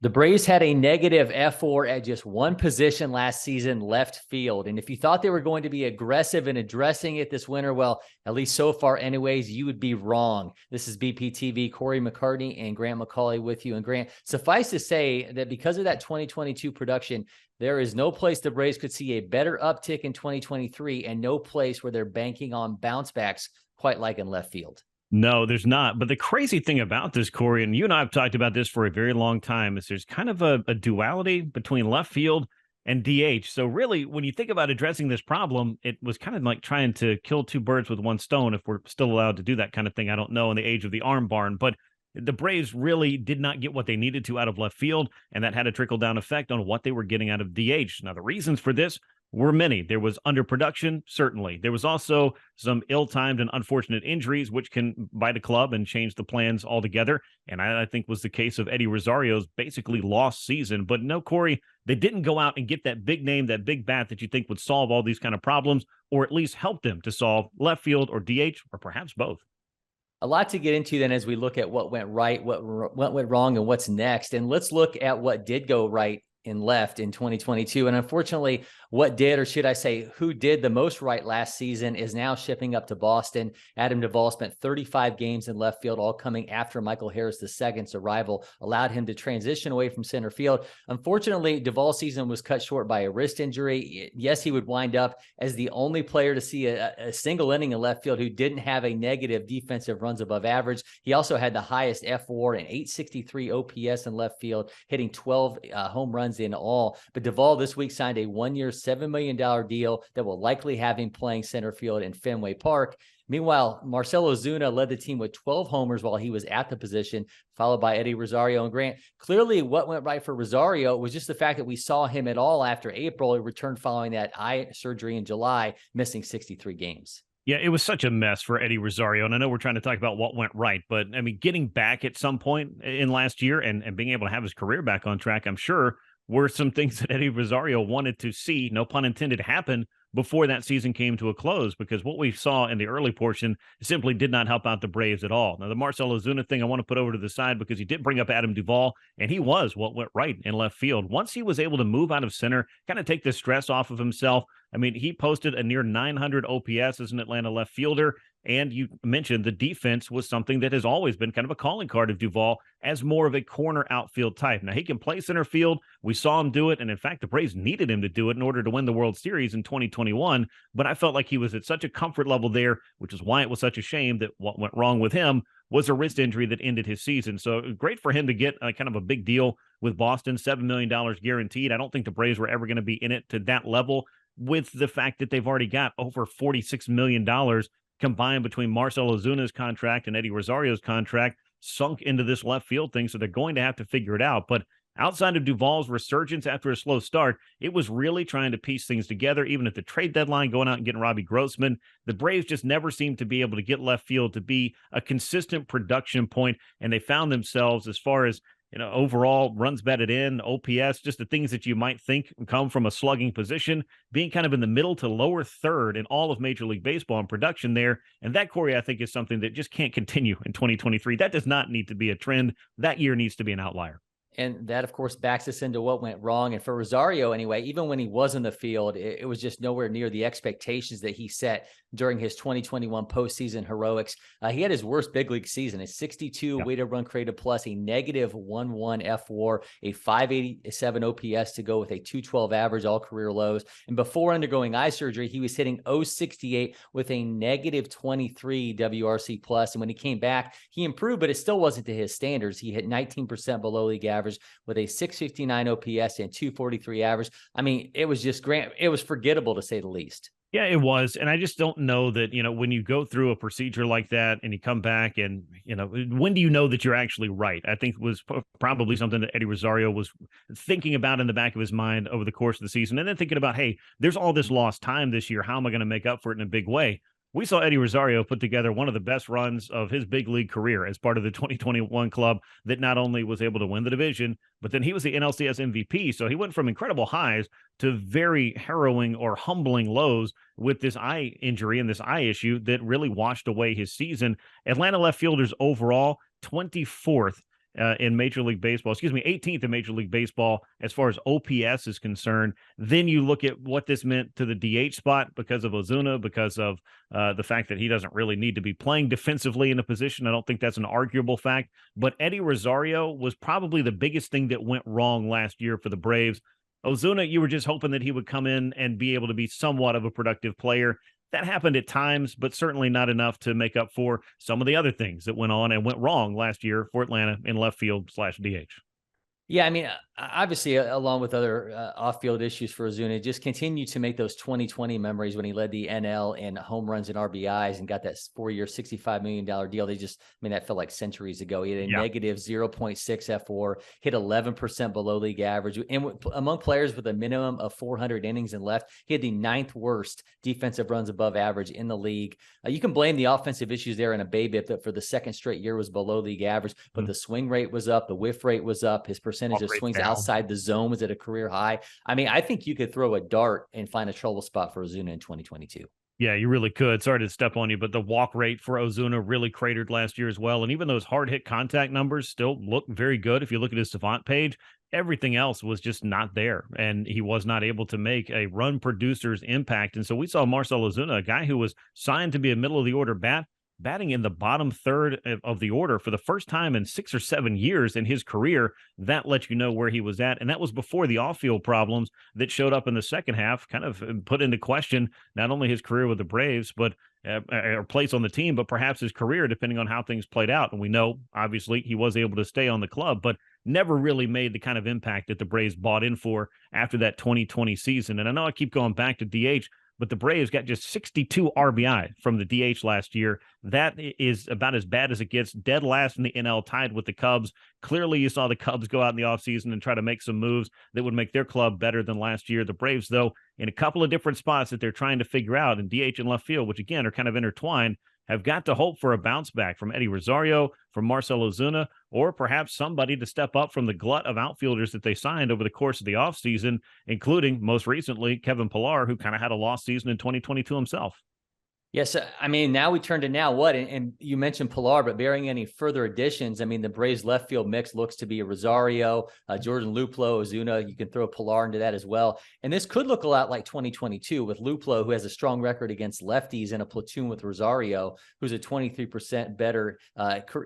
The Braves had a negative fWAR at just one position last season, left field. And if you thought they were going to be aggressive in addressing it this winter, well, at least so far anyways, you would be wrong. This is BPTV, Cory McCartney and Grant McAuley with you. And Grant, suffice to say that because of that 2022 production, there is no place the Braves could see a better uptick in 2023 and no place where they're banking on bounce backs quite like in left field. No, there's not. But the crazy thing about this, Cory, and you and I have talked about this for a very long time, is there's kind of a duality between left field and DH. So really, when you think about addressing this problem, it was kind of like trying to kill two birds with one stone, if we're still allowed to do that kind of thing. I don't know in the age of the arm barn, but the Braves really did not get what they needed to out of left field, and that had a trickle-down effect on what they were getting out of DH. Now, the reasons for this were many. There was underproduction, certainly. There was also some ill-timed and unfortunate injuries, which can bite a club and change the plans altogether. And I think was the case of Eddie Rosario's basically lost season. But no, Cory, they didn't go out and get that big name, that big bat that you think would solve all these kind of problems, or at least help them to solve left field or DH, or perhaps both. A lot to get into then as we look at what went right, what went wrong, and what's next. And let's look at what did go right in left in 2022. And unfortunately, what did, or should I say, who did the most right last season is now shipping up to Boston. Adam Duvall spent 35 games in left field, all coming after Michael Harris II's arrival, allowed him to transition away from center field. Unfortunately, Duvall's season was cut short by a wrist injury. Yes, he would wind up as the only player to see a single inning in left field who didn't have a negative defensive runs above average. He also had the highest fWAR and 863 OPS in left field, hitting 12 home runs in all. But Duvall this week signed a one-year, $7 million deal that will likely have him playing center field in Fenway Park. Meanwhile, Marcell Ozuna led the team with 12 homers while he was at the position, followed by Eddie Rosario and Grant. Clearly, what went right for Rosario was just the fact that we saw him at all after April. He returned following that eye surgery in July, missing 63 games. Yeah, it was such a mess for Eddie Rosario. And I know we're trying to talk about what went right, but I mean, getting back at some point in last year and being able to have his career back on track, I'm sure were some things that Eddie Rosario wanted to see, no pun intended, happen before that season came to a close, because what we saw in the early portion simply did not help out the Braves at all. Now, the Marcell Ozuna thing I want to put over to the side because he did bring up Adam Duvall, and he was what went right in left field. Once he was able to move out of center, kind of take the stress off of himself, I mean, he posted a near 900 OPS as an Atlanta left fielder. And you mentioned the defense was something that has always been kind of a calling card of Duvall as more of a corner outfield type. Now, he can play center field. We saw him do it. And in fact, the Braves needed him to do it in order to win the World Series in 2021. But I felt like he was at such a comfort level there, which is why it was such a shame that what went wrong with him was a wrist injury that ended his season. So great for him to get kind of a big deal with Boston, $7 million guaranteed. I don't think the Braves were ever going to be in it to that level, with the fact that they've already got over $46 million combined between Marcell Ozuna's contract and Eddie Rosario's contract sunk into this left field thing. So they're going to have to figure it out. But outside of Duvall's resurgence after a slow start, it was really trying to piece things together. Even at the trade deadline, going out and getting Robbie Grossman, the Braves just never seemed to be able to get left field to be a consistent production point. And they found themselves, as far as overall runs batted in, OPS, just the things that you might think come from a slugging position, being kind of in the middle to lower third in all of Major League Baseball in production there. And that, Cory, I think is something that just can't continue in 2023. That does not need to be a trend. That year needs to be an outlier. And that, of course, backs us into what went wrong. And for Rosario, anyway, even when he was in the field, it was just nowhere near the expectations that he set during his 2021 postseason heroics. He had his worst big league season, a 62 weighted run created plus, a negative 1.1 fWAR, a 587 OPS to go with a 212 average, all career lows. And before undergoing eye surgery, he was hitting 068 with a negative 23 WRC plus. And when he came back, he improved, but it still wasn't to his standards. He hit 19% below league average with a 659 OPS and 243 average. I mean, it was just it was forgettable to say the least. Yeah, it was. And I just don't know that, when you go through a procedure like that and you come back and, when do you know that you're actually right? I think was probably something that Eddie Rosario was thinking about in the back of his mind over the course of the season. And then thinking about, hey, there's all this lost time this year. How am I going to make up for it in a big way? We saw Eddie Rosario put together one of the best runs of his big league career as part of the 2021 club that not only was able to win the division, but then he was the NLCS MVP. So he went from incredible highs to very harrowing or humbling lows with this eye injury and this eye issue that really washed away his season. Atlanta left fielders overall, 24th in Major League Baseball, 18th in Major League Baseball as far as OPS is concerned. Then you look at what this meant to the DH spot because of Ozuna, because of the fact that he doesn't really need to be playing defensively in a position. I don't think that's an arguable fact. But Eddie Rosario was probably the biggest thing that went wrong last year for the Braves. Ozuna, you were just hoping that he would come in and be able to be somewhat of a productive player. That happened at times, but certainly not enough to make up for some of the other things that went on and went wrong last year for Atlanta in left field / DH. Yeah, I mean, obviously, along with other off-field issues for Ozuna, just continue to make those 2020 memories when he led the NL in home runs and RBIs and got that 4-year, $65 million deal. That felt like centuries ago. He had a negative 0.6 fWAR, hit 11% below league average. And among players with a minimum of 400 innings and left, he had the 9th worst defensive runs above average in the league. You can blame the offensive issues there in a BABIP that for the second straight year was below league average, but the swing rate was up, the whiff rate was up, his percentage of swings outside the zone was at a career high. I mean, I think you could throw a dart and find a trouble spot for Ozuna in 2022. Yeah, you really could. Sorry to step on you, but the walk rate for Ozuna really cratered last year as well. And even those hard hit contact numbers still look very good. If you look at his Savant page, everything else was just not there. And he was not able to make a run producer's impact. And so we saw Marcell Ozuna, a guy who was signed to be a middle of the order bat, batting in the bottom third of the order for the first time in 6 or 7 years in his career. That lets you know where he was at. And that was before the off-field problems that showed up in the second half, kind of put into question not only his career with the Braves, but or place on the team, but perhaps his career, depending on how things played out. And we know, obviously, he was able to stay on the club, but never really made the kind of impact that the Braves bought in for after that 2020 season. And I know I keep going back to DH, but the Braves got just 62 RBI from the DH last year. That is about as bad as it gets. Dead last in the NL, tied with the Cubs. Clearly, you saw the Cubs go out in the offseason and try to make some moves that would make their club better than last year. The Braves, though, in a couple of different spots that they're trying to figure out in DH and left field, which, again, are kind of intertwined, have got to hope for a bounce back from Eddie Rosario, from Marcell Ozuna, or perhaps somebody to step up from the glut of outfielders that they signed over the course of the offseason, including, most recently, Kevin Pillar, who kind of had a lost season in 2022 himself. Yes, I mean, now we turn to now what? And you mentioned Pillar, but bearing any further additions, I mean, the Braves left field mix looks to be a Rosario, Jordan Luplow, Ozuna. You can throw Pillar into that as well. And this could look a lot like 2022 with Luplow, who has a strong record against lefties in a platoon with Rosario, who's a 23% better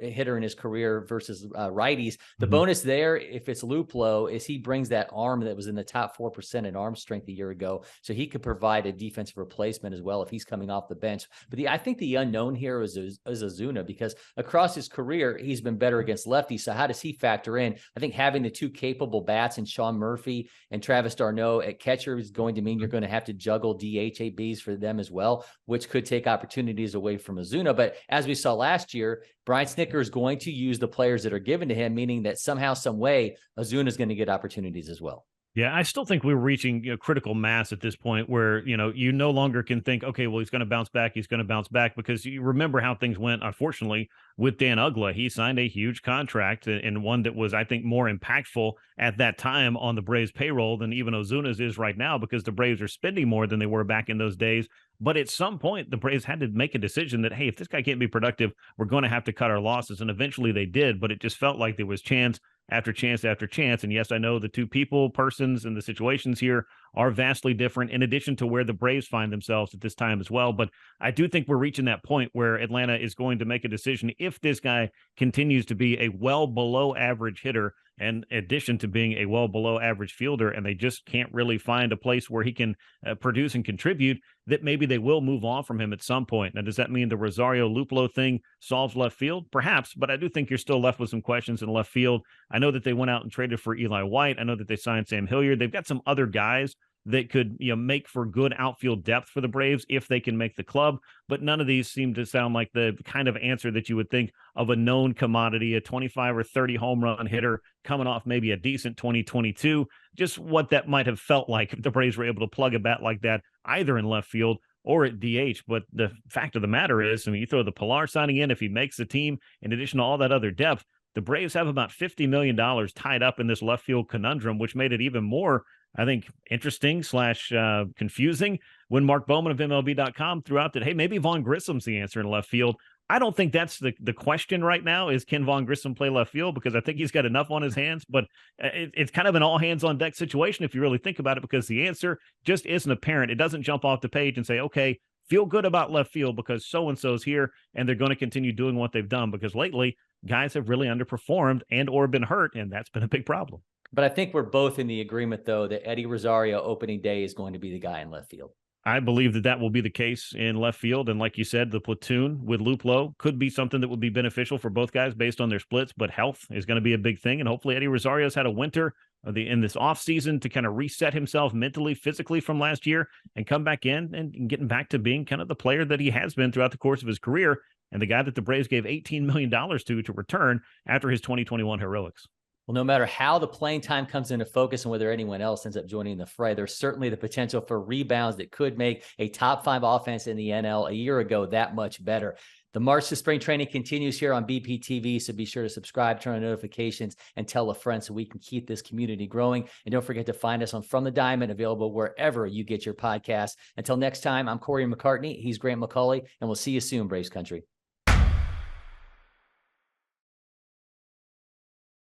hitter in his career versus righties. The bonus there, if it's Luplow, is he brings that arm that was in the top 4% in arm strength a year ago. So he could provide a defensive replacement as well if he's coming off the bench. But I think the unknown here is Ozuna, because across his career, he's been better against lefties. So how does he factor in? I think having the two capable bats in Sean Murphy and Travis d'Arnaud at catcher is going to mean you're going to have to juggle DH ABs for them as well, which could take opportunities away from Ozuna. But as we saw last year, Brian Snitker is going to use the players that are given to him, meaning that somehow, some way, Ozuna is going to get opportunities as well. Yeah, I still think we're reaching critical mass at this point where, you no longer can think, okay, well, he's going to bounce back. He's going to bounce back, because you remember how things went, unfortunately, with Dan Uggla. He signed a huge contract, and one that was, I think, more impactful at that time on the Braves payroll than even Ozuna's is right now, because the Braves are spending more than they were back in those days. But at some point, the Braves had to make a decision that, hey, if this guy can't be productive, we're going to have to cut our losses. And eventually they did, but it just felt like there was chance after chance after chance. And yes, I know the two persons, and the situations here are vastly different, in addition to where the Braves find themselves at this time as well. But I do think we're reaching that point where Atlanta is going to make a decision if this guy continues to be a well below average hitter, in addition to being a well below average fielder, and they just can't really find a place where he can produce and contribute, that maybe they will move on from him at some point. Now, does that mean the Rosario Luplow thing solves left field? Perhaps, but I do think you're still left with some questions in left field. I know that they went out and traded for Eli White. I know that they signed Sam Hilliard. They've got some other guys that could make for good outfield depth for the Braves if they can make the club. But none of these seem to sound like the kind of answer that you would think of a known commodity, a 25 or 30 home run hitter coming off maybe a decent 2022. Just what that might have felt like if the Braves were able to plug a bat like that either in left field or at DH. But the fact of the matter is, you throw the Pillar signing in, if he makes the team, in addition to all that other depth, the Braves have about $50 million tied up in this left field conundrum, which made it even more, I think, interesting / confusing when Mark Bowman of MLB.com threw out that, hey, maybe Vaughn Grissom's the answer in left field. I don't think that's the question right now is, can Vaughn Grissom play left field? Because I think he's got enough on his hands, but it's kind of an all hands on deck situation if you really think about it, because the answer just isn't apparent. It doesn't jump off the page and say, okay, feel good about left field because so-and-so's here and they're going to continue doing what they've done, because lately guys have really underperformed and or been hurt, and that's been a big problem. But I think we're both in the agreement, though, that Eddie Rosario opening day is going to be the guy in left field. I believe that will be the case in left field. And like you said, the platoon with Luplow could be something that would be beneficial for both guys based on their splits, but health is going to be a big thing. And hopefully Eddie Rosario's had a winter in this offseason to kind of reset himself mentally, physically from last year and come back in and getting back to being kind of the player that he has been throughout the course of his career, and the guy that the Braves gave $18 million to return after his 2021 heroics. Well, no matter how the playing time comes into focus and whether anyone else ends up joining the fray, there's certainly the potential for rebounds that could make a top 5 offense in the NL a year ago that much better. The march to spring training continues here on BPTV, so be sure to subscribe, turn on notifications, and tell a friend so we can keep this community growing. And don't forget to find us on From the Diamond, available wherever you get your podcasts. Until next time, I'm Cory McCartney. He's Grant McAuley, and we'll see you soon, Braves Country.